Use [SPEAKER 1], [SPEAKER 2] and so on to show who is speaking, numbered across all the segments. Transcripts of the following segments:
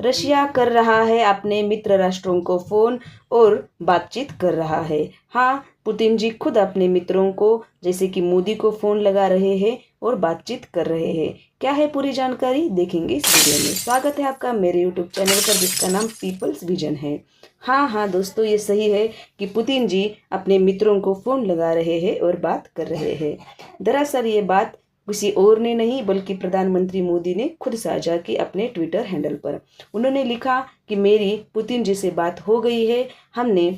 [SPEAKER 1] Russia कर रहा है अपने मित्र राष्ट्रों को फ़ोन और बातचीत कर रहा है। हाँ, पुतिन जी खुद अपने मित्रों को जैसे कि मोदी को फ़ोन लगा रहे हैं और बातचीत कर रहे हैं। क्या है पूरी जानकारी देखेंगे इस वीडियो में। स्वागत है आपका मेरे यूट्यूब चैनल पर जिसका नाम पीपल्स विजन है। हाँ दोस्तों, ये सही है कि पुतिन जी अपने मित्रों को फ़ोन लगा रहे हैं और बात कर रहे हैं। दरअसल ये बात किसी और ने नहीं बल्कि प्रधानमंत्री मोदी ने खुद साझा की अपने ट्विटर हैंडल पर। उन्होंने लिखा कि मेरी पुतिन जी से बात हो गई है। हमने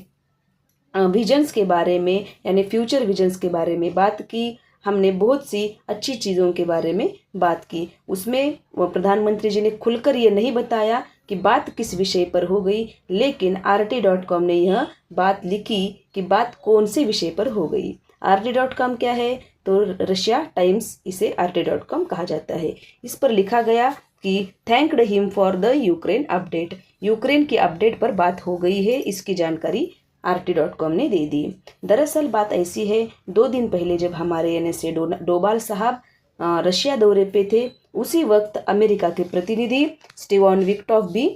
[SPEAKER 1] विजन्स के बारे में यानी फ्यूचर विजन्स के बारे में बात की। हमने बहुत सी अच्छी चीज़ों के बारे में बात की। उसमें वो प्रधानमंत्री जी ने खुलकर ये नहीं बताया कि बात किस विषय पर हो गई, लेकिन RT.com ने यह बात लिखी कि बात कौन से विषय पर हो गई। RT.com क्या है? तो रशिया टाइम्स इसे RT.com कहा जाता है। इस पर लिखा गया कि thanked him for the Ukraine update. Ukraine की अपडेट पर बात हो गई है, इसकी जानकारी RT.com ने दे दी। दरअसल बात ऐसी है, 2 दिन पहले जब हमारे NSA डोभाल साहब रशिया दौरे पे थे, उसी वक्त अमेरिका के प्रतिनिधि स्टीवन विक्टॉफ भी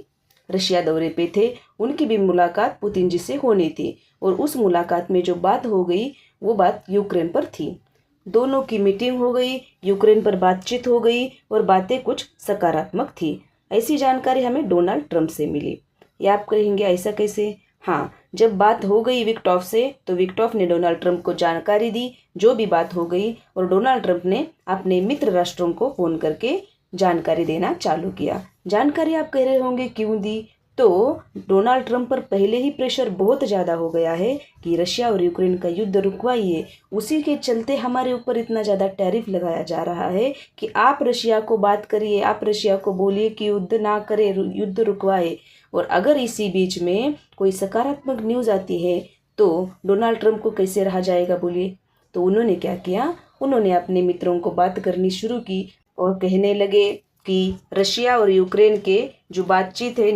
[SPEAKER 1] रशिया दौरे पे थे। उनकी भी मुलाकात पुतिन जी से होनी थी और उस मुलाकात में जो बात हो गई वो बात यूक्रेन पर थी। दोनों की मीटिंग हो गई, यूक्रेन पर बातचीत हो गई और बातें कुछ सकारात्मक थी। ऐसी जानकारी हमें डोनाल्ड ट्रंप से मिली। या आप कहेंगे ऐसा कैसे? हाँ, जब बात हो गई विक्टॉफ से तो विक्टॉफ ने डोनाल्ड ट्रंप को जानकारी दी जो भी बात हो गई और डोनाल्ड ट्रंप ने अपने मित्र राष्ट्रों को फ़ोन करके जानकारी देना चालू किया। जानकारी आप कह रहे होंगे क्यों दी? तो डोनाल्ड ट्रंप पर पहले ही प्रेशर बहुत ज़्यादा हो गया है कि रशिया और यूक्रेन का युद्ध रुकवाइए। उसी के चलते हमारे ऊपर इतना ज़्यादा टैरिफ लगाया जा रहा है कि आप रशिया को बात करिए, आप रशिया को बोलिए कि युद्ध ना करे, युद्ध रुकवाए। और अगर इसी बीच में कोई सकारात्मक न्यूज़ आती है तो डोनाल्ड ट्रंप को कैसे रहा जाएगा बोलिए। तो उन्होंने क्या किया? उन्होंने अपने मित्रों को बात करनी शुरू की और कहने लगे कि रशिया और यूक्रेन के जो बातचीत है,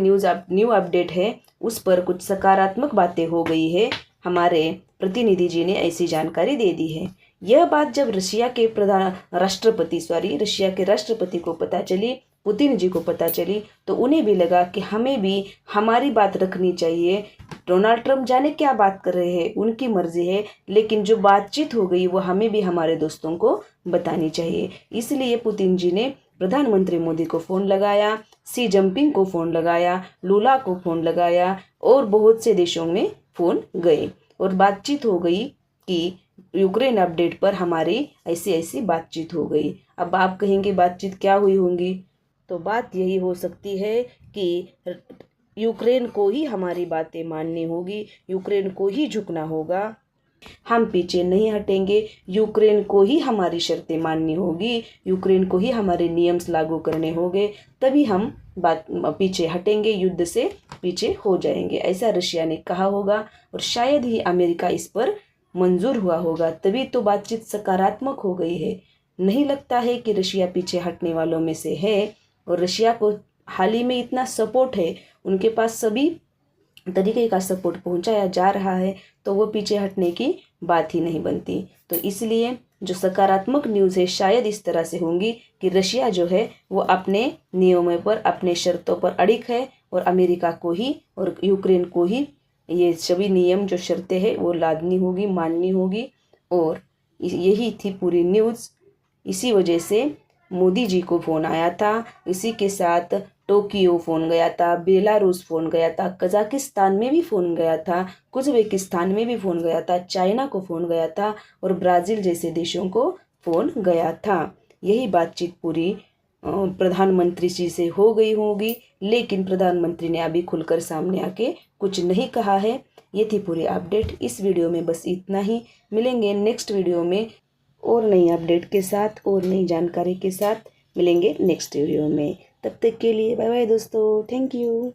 [SPEAKER 1] न्यू अपडेट है, उस पर कुछ सकारात्मक बातें हो गई है। हमारे प्रतिनिधि जी ने ऐसी जानकारी दे दी है। यह बात जब रशिया के राष्ट्रपति को पता चली, पुतिन जी को पता चली, तो उन्हें भी लगा कि हमें भी हमारी बात रखनी चाहिए। डोनाल्ड ट्रंप जाने क्या बात कर रहे हैं, उनकी मर्जी है, लेकिन जो बातचीत हो गई वो हमें भी हमारे दोस्तों को बतानी चाहिए। इसलिए पुतिन जी ने प्रधानमंत्री मोदी को फ़ोन लगाया, सी जिनपिंग को फ़ोन लगाया, लूला को फ़ोन लगाया और बहुत से देशों में फ़ोन गए और बातचीत हो गई कि यूक्रेन अपडेट पर हमारी ऐसी ऐसी बातचीत हो गई। अब आप कहेंगे बातचीत क्या हुई होंगी? तो बात यही हो सकती है कि यूक्रेन को ही हमारी बातें माननी होगी, यूक्रेन को ही झुकना होगा, हम पीछे नहीं हटेंगे, यूक्रेन को ही हमारी शर्तें माननी होगी, यूक्रेन को ही हमारे नियम लागू करने होंगे, तभी हम पीछे हटेंगे, युद्ध से पीछे हो जाएंगे। ऐसा रशिया ने कहा होगा और शायद ही अमेरिका इस पर मंजूर हुआ होगा, तभी तो बातचीत सकारात्मक हो गई है। नहीं लगता है कि रशिया पीछे हटने वालों में से है और रशिया को हाल ही में इतना सपोर्ट है, उनके पास सभी तरीके का सपोर्ट पहुंचाया जा रहा है, तो वो पीछे हटने की बात ही नहीं बनती। तो इसलिए जो सकारात्मक न्यूज़ है शायद इस तरह से होंगी कि रशिया जो है वो अपने नियमों पर, अपने शर्तों पर अड़िग है और अमेरिका को ही और यूक्रेन को ही ये सभी नियम जो शर्तें हैं वो लादनी होगी, माननी होगी। और यही थी पूरी न्यूज़। इसी वजह से मोदी जी को फ़ोन आया था, इसी के साथ टोक्यो फ़ोन गया था, बेलारूस फ़ोन गया था, कजाकिस्तान में भी फ़ोन गया था, उज़्बेकिस्तान में भी फ़ोन गया था, चाइना को फ़ोन गया था और ब्राज़ील जैसे देशों को फ़ोन गया था। यही बातचीत पूरी प्रधानमंत्री जी से हो गई होगी, लेकिन प्रधानमंत्री ने अभी खुलकर सामने आके कुछ नहीं कहा है। ये थी पूरी अपडेट। इस वीडियो में बस इतना ही। मिलेंगे नेक्स्ट वीडियो में और नई अपडेट के साथ और नई जानकारी के साथ मिलेंगे नेक्स्ट वीडियो में। तब तक के लिए बाय बाय दोस्तों, थैंक यू।